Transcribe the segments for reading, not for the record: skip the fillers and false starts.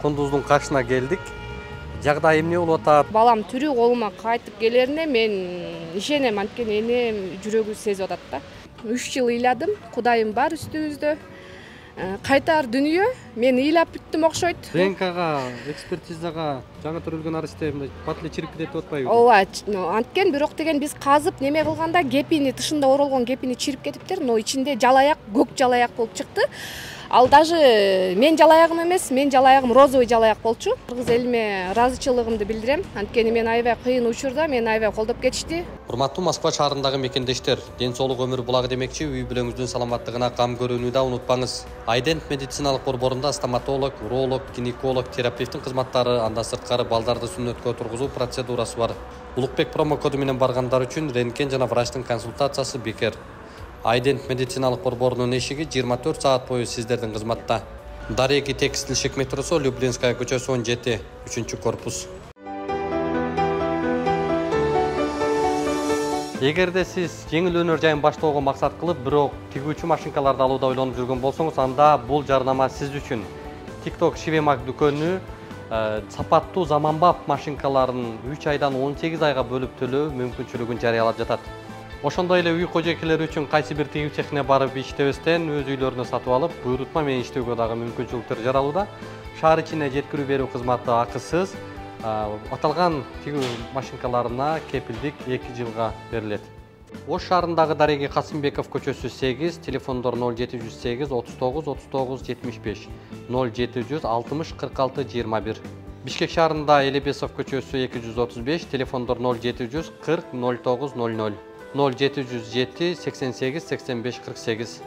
Кундуздун кашына келдик. Жагдайы эмне болуп атат? Балам тирүү колума кайтып келерине мен ишенем, анткени энем жүрөгү сезип атат да. 3 жыл ыйладым, Кудайым бар үстүбүздө. Кайтар дүнүйө, мен ыйлап бүттүм окшойт. ДНКга, экспертизага жаңы төрөлгөн арызда патле чирип кетет деп атпайбы? Ооба, анткен бирок деген биз казып неме кылганда кепини тышында оролгон кепини чирип кетиптир, но ичинде жалаяк, көк жалаяк болуп чыкты. Ал даже мен жалаягым эмес, мен жалаягым розовый жалаяк болчу. Кыргыз элиме ыраазычылыгымды билдирем. Анткени мен аябай кыйын учурда мени аябай колдоп кетишти. Урматтуу Москва шаарындагы мекендештер, ден соолук өмүр булагы демекчи, үй бүлөңүздүн саламаттыгына кам көрүүнү да унутпаңыз. Айдент медициналык борборунда стоматолог, уролог, гинеколог, терапевттин кызматтары, андан сырткары балдарды сүннөткө тургузуу процедурасы бар. Улукбек промокоду менен баргандар үчүн рентген жана врачтын консультациясы бекер. Айдент медициналык борборунун эшиги 24 саат бою сиздердин кызматта. Дареги текстиль шек метросу, Люблинская көчөсү 17, 3-корпус. Эгерде сиз жеңил өнөр жайын баштоого максат кылып, бирок тигүүчү машинкаларды алууда ойлонуп жүргөн болсоңуз, анда бул жарнама сиз үчүн. TikTok Шивемак дүкөнү сапаттуу заманбап машинкаларын 3 айдан 18 айга бөлүп төлөө мүмкүнчүлүгүн жарыялап жатат. Ошондой эле үй кожойкелери үчүн кайсы бир тигүү цехине барып иштебестен өз үйлөрүнө сатып алып, буйрутма менен иштөөгө дагы мүмкүнчүлүктөр жаралууда. Шаар ичине жеткирүү берүү кызматы акысыз. Аталган тигүү машинкаларына кепилдик 2 жылга берилет. Ош шаарындагы Дареги Касымбеков көчөсү 8, телефондор 0708 39 39 75, 0760 46 21. Бишкек шаарында Элебесов көчөсү 235, телефондор 0740 09 00, 0707 88 85 48.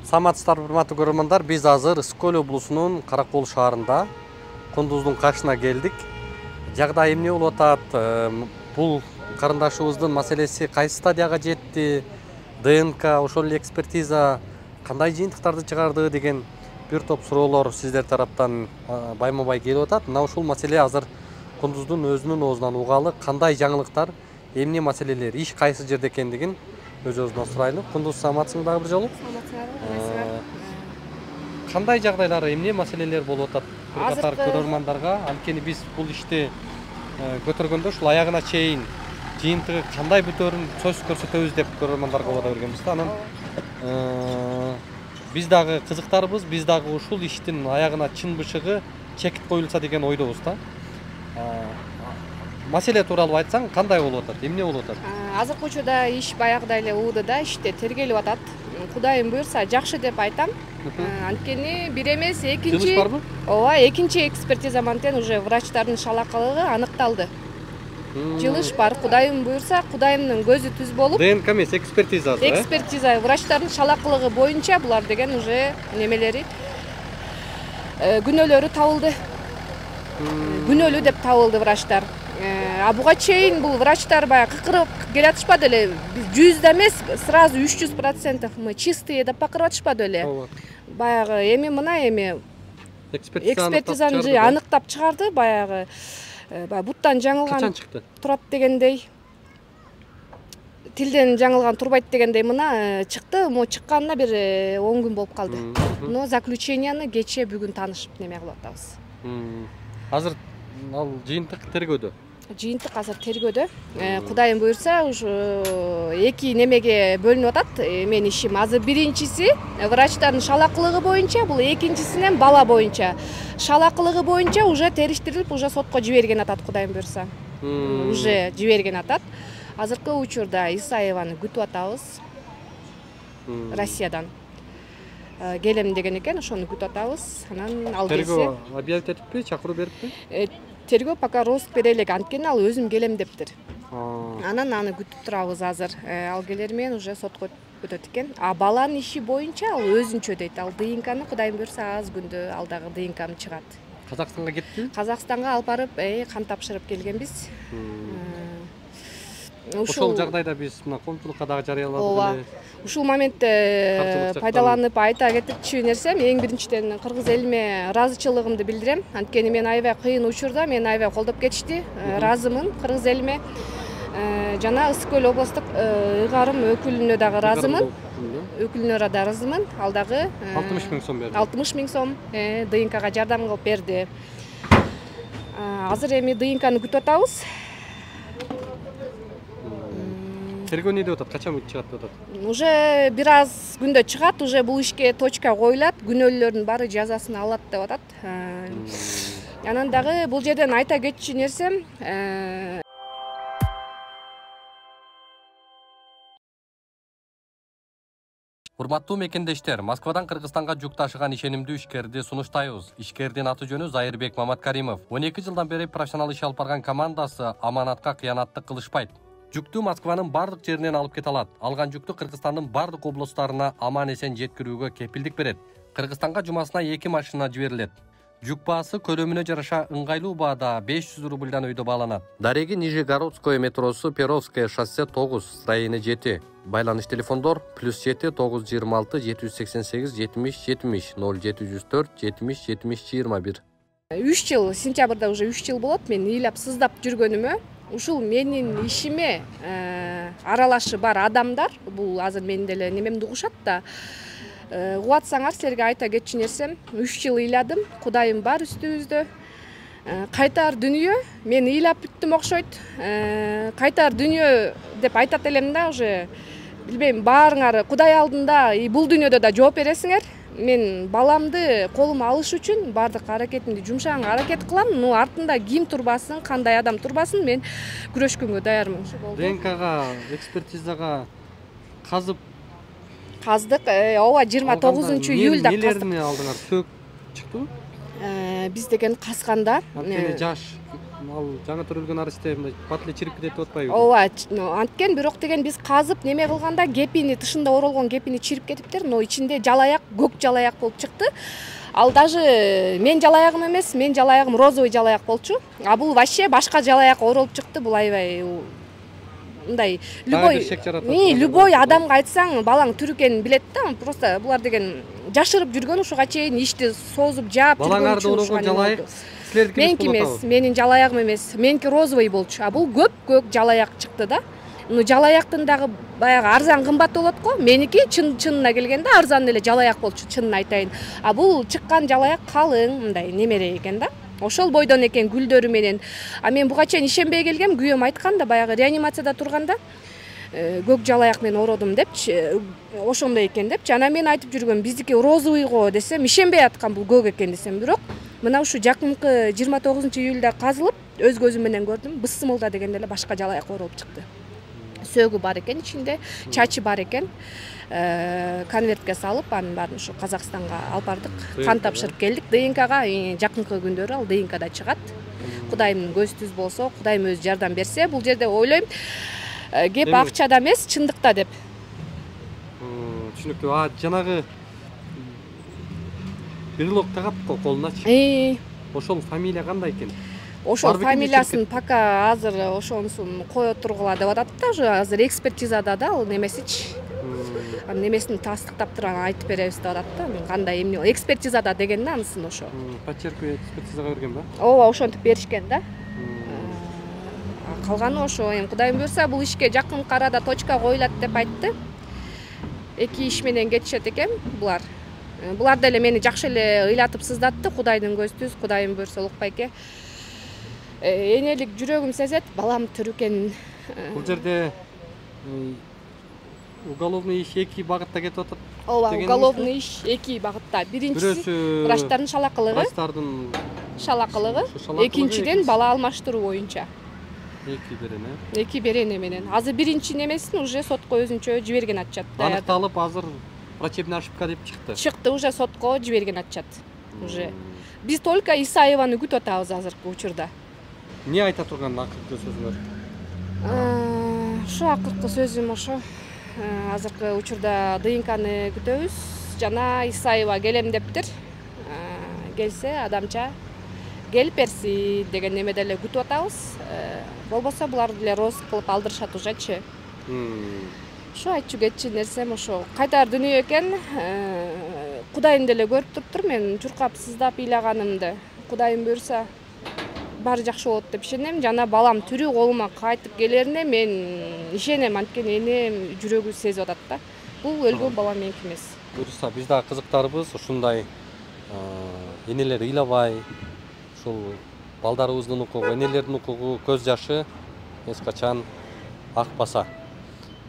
Саламатсыздар, урматтуу көрөрмандар, биз азыр Ысык-Көл облусунун Каракол шаарында Кундуздун кашына келдик. Жагдайы эмне болуп атат? Бул карындашыбыздын маселеси кайсы стадияга жетти? ДНК, ошол эле экспертиза кандай жыйынтыктарды чыгарды деген бир топ суроолор сиздер тараптан байма-бай келип атат. Мына ушул маселе азыр Кундуздун өзүнүн оозунан угалы, кандай жаңылыктар, эмне маселелер, иш кайсы жерде экендигин өз-өзүнөн сурайлы. Кундуз, саламатсыңбы дагы бир жолу? Кандай жагдайлар, эмне маселелер болуп атат? Бир катар көрөрмандарга, анткени биз бул ишти көтөргөндө ушул аягына чейин жыйынтыгы кандай бүтөөрүн сөз көрсөтөбүз деп көрөрмандарга убада бергенбиз да. Анан биз дагы кызыктарбыз, биз дагы ушул иштин аягына чын бышыгы чекит коюлса деген ойдобуз да. Маселе тууралуу айтсаң, кандай болуп атат? Эмне болуп атат? Азыркы учурда иш баягыдай эле ууду да, иште тергелип атат. Кудайым буйрса жакшы деп айтам. Анткени бир эмес, экинчи. Жылыш барбы? Ооба, экинчи экспертиза менен уже врачтардын шалакылыгы аныкталды. Жылыш бар, Кудайым буйрса, Кудайымдын көзү түз болуп. ДНК эмес, экспертизасы. Экспертиза, врачтардын шалакылыгы боюнча булар деген уже немелери күнөөлөрү табылды. Күнөөлүү деп табылды врачтар. А буга чейин бул врачтар баягы кыкырып келатышпады эле. Биз 100 эмес, сразу 300% мы чистые деп бакырып атышпады эле. Баягы эми мына эми экспертизаны аныктап чыгарды, баягы буттан жаңылган турат дегендей. Тилден жаңылган турбайт дегендей мына чыкты, мо чыкканына бир 10 күн болуп калды. Но заключенияны кече бүгүн таанышып неме кылып атабыз. Азыр ал жыйынтык тергөөдө. Жыйынтык азыр тергөөдө. Кудайым буйрса, ушу эки немеге бөлүнүп атат. Менин ишим азыр биринчиси врачтардын шалакылыгы боюнча, бул экинчисинен бала боюнча. Шалакылыгы боюнча уже териштирилип, уже сотко жиберген атат, Кудайым буйрса. Уже жиберген атат. Азыркы учурда Исаеваны күтүп атабыз. Россиядан. Келем деген экен, ошону күтүп атабыз. Анан ал келсе. Тергөө объявить этиппи, чакыруу бериппи? Тергөө пока рост бере элек, анткени ал өзүм келем дептир. Анан аны күтүп турабыз азыр. Ал келер менен уже сотко өтөт экен. А баланын иши боюнча ал өзүнчө дейт. Ал ДНКны Кудайым буйрса аз күндө ал дагы ДНКны чыгат. Казакстанга кеттиби? Казакстанга алып барып, кан тапшырып келгенбиз. Ошол жагдайда биз мына коомчулукка дагы жарыяладык. Ооба. Ушул моментте пайдаланып айта кетчү нерсем, эң биринчиден кыргыз элиме ыраазычылыгымды билдирем. Анткени мен аябай кыйын учурда мени аябай колдоп кетишти. Ыраазымын кыргыз элиме. жана Ысык көл облустук ыйгарым өкүлүнө дагы ыраазымын. Өкүлүнө да ыраазымын. Ал дагы 60 000 сом берди. 60 000 сом ДНКга жардам кылып берди. Азыр эми ДНКны күтүп атабыз. Тергөө эмне деп атат? Качан чыгат деп атат? Уже бир аз күндө чыгат, уже бул ишке точка коюлат, күнөөлүүлөрдүн баары жазасын алат деп атат. Анан дагы бул жерден айта кетчү нерсем, Урматтуу мекендештер, Москвадан Кыргызстанга жүк ташыган ишенимдүү ишкерди сунуштайбыз. Ишкердин аты жөнү Зайырбек Маматкаримов. 12 жылдан бери профессионал иш алып барган командасы аманатка кыянаттык кылышпайт. Жүктү Москванын бардык жеринен алып кете алат. Алган жүктү Кыргызстандын бардык облустарына аман эсен жеткирүүгө кепилдик берет. Кыргызстанга жумасына 2 машина жиберилет. Жүк баасы көлөмүнө жараша ыңгайлуу баада 500 рубльдан өйдө бааланат. Дареги Нижегородское метросу Перовское шоссе 9, району 7. Байланыш телефондор +7 926 788 70 70 0704 70 70 21. 3 жыл, сентябрда уже 3 жыл болот мен ыйлап сыздап жүргөнүмө. Ушул менин ишиме аралашы бар адамдар, бул азыр менин деле немемди угушат да. Угатсаңар силерге айта кетчү нерсем, 3 жыл ыйладым, Кудайым бар үстүбүздө. Кайтар дүнүйө, мен ыйлап бүттүм окшойт. Кайтар дүнүйө деп айтат элем да, уже билбейм, баарыңар Кудай алдында бул дүнүйөдө да жооп бересиңер. Мен баламды колума алыш үчүн бардык аракетимди жумшаң аракет кылам. Артында ким турбасын, кандай адам турбасын, мен күрөшкөнгө даярмын. ДНКга, экспертизага казып каздык. Ооба, 29-июлда каздык. Нелерини алдыңар? Сөк чыктыбы? Биз деген казганда жаш, ал жаңы төрөлгөн арысте бат эле чирип кетет деп атпайбы? Ооба, анткен, бирок деген биз казып неме кылганда кепини, тышында оролгон кепини чирип кетиптир, но ичинде жалаяк, көк жалаяк болуп чыкты. Ал даже мен жалаягым эмес, мен жалаягым розовый жалаяк болчу. А бул вообще башка жалаяк оролуп чыкты, бул аябай мындай любой адамга айтсаң балаң түр экенин билет да. Просто булар деген жашырып жүргөн, ушуга чейин ишти созуп жаап жүргөн. Балаңарды оролгон жалаяк силердики меники эмес, менин жалаягым эмес, меники розовый болчу. А бул көк жалаяк чыкты да. Жалаяктын дагы баягы арзан кымбат болот го. Меники чынына келгенде арзан эле жалаяк болчу, чынын айтайын. А бул чыккан жалаяк калың, мындай немере экен да. Ошол бойдон экен, гүлдөрү менен. А мен буга чейин ишенбей келгем, күйөөм айткан да, баягы реанимацияда турганда көк жалаяк мен ородум депчи, ошондой экен депчи. Анан мен айтып жүргөм, биздики розовый го десем, ишенбей аткан бул көк экен десем, бирок мына ушу жакынкы 29-июлда казылып, өз көзүм менен көрдүм, бысымылда дегенде эле башка жалаяк оролуп чыкты. Сөөгү бар экен ичинде, чачы бар экен. Конвертке салып, анын баарын ушу Казакстанга алып бардык. Кан тапшырып келдик. ДНКга жакынкы күндөрү ал ДНКда чыгат. Кудайымдын көзү түз болсо, Кудайым өзү жардам берсе, бул жерде ойлойм, кеп акчада эмес, чындыкта деп. Түшүнүктүү. Жанагы брелок тагат го колуначы. Ошол фамилия кандай экен? Ошол фамилиясын пока азыр ошонусун кое тургула деп атат да, уже азыр экспертизада да ал немесичи. Анын немесин тастыктап туруп айтып беребиз деп атат да. Мен кандай эмне экспертизада дегенде анысын ошо. Почерку экспертизага берген ба? Ооба, ошентип беришкен да. Калганы ошо, эми Кудайым буйрса бул ишке жакынкы арада точка коюлат деп айтты. 2 иш менен кетишет экен булар. Булар деле мени жакшы эле ыйлатып сыздатты. Кудайдын көзү түз, Кудайым буйрса Улукбайке. Энелик жүрөгүм сезет, балам түр экенин. Бул жерде уголовный иш 2 багытта кетип атат. Ооба, уголовный иш 2 багытта. Биринчиси врачтардын шалакылыгы, экинчиден бала алмаштыруу боюнча. 2 берене. 2 берене менен. Азыр биринчи немесин уже сотко өзүнчө жиберген атышат. Аныкталып, азыр врачебная ошибка деп чыкты. Чыкты, уже сотко жиберген атышат. Уже. Биз только Исаеваны күтүп атабыз азыркы учурда. Не айта турган акыркы сөзүңөр? Ошо акыркы сөзүм ошо. Азыркы учурда ДНКны күтөбүз. Жана Исаева келем дептир. Келсе адамча келип берси деген немеде эле күтүп атабыз. Болбосо булар деле розыск кылып алдырышат ужечи. Ошо айтчу кетчү нерсем ошо. Кайтар дүнүйө экен. Кудайым деле көрүп туруптур мен чуркап сыздап ыйлаганымды. Кудайым буйрса баары жакшы болот деп ишенем. Жана балам тирүү колума кайтып келерине мен ишенем, анткени энем жүрөгү сезип атат да. Бул өлгөн балам меники эмес. Буюрса биз дагы кызыктарбыз ушундай энелер ыйлабай, ушул балдарыбыздын укугу, энелердин укугу, көз жашы эч качан акпаса.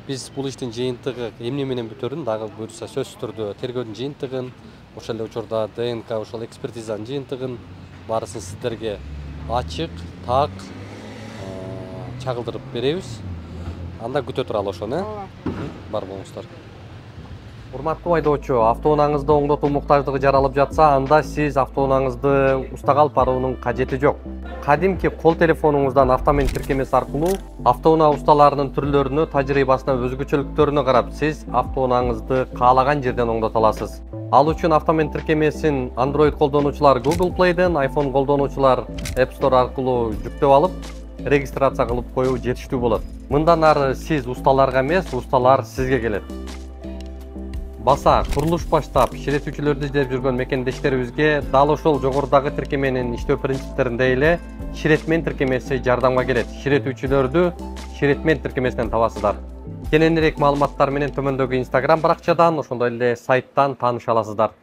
Биз бул иштин жыйынтыгы эмне менен бүтөрүн дагы буюрса сөзсүз түрдө тергөөдүн жыйынтыгын, ошол эле учурда ДНК ошол экспертизанын жыйынтыгын баарысын сиздерге ачык, так чагылдырып беребиз. Анда күтө туралы ошону, бар болуңуздар. Урматтуу айдоочу, автоунааңызды оңдотуу муктаждыгы жаралып жатса, анда сиз автоунааңызды устага алып баруунун кажети жок. Кадимки кол телефонуңуздан автомент тиркемеси аркылуу автоунаа усталарынын түрлөрүнө, тажрыйбасына, өзгөчөлүктөрүнө карап сиз автоунааңызды каалаган жерден оңдото аласыз. Ал үчүн автомент тиркемесин Android колдонуучулар Google Play'ден, iPhone колдонуучулар App Store аркылуу жүктөп алып, регистрация кылып коюу жетиштүү болот. Мындан ары сиз усталарга эмес, усталар сизге келет. Баса, курулуш баштап, ширетүүчүлөрдү издеп жүргөн мекендештерибизге дал ошол жогорудагы тиркеменин иштөө принциптериндей эле ширетмен тиркемеси жардамга келет. Ширетүүчүлөрдү ширетмен тиркемесинен табасыздар. Кененирээк маалыматтар менен төмөндөгү Instagram баракчадан, ошондой эле сайттан тааныша аласыздар.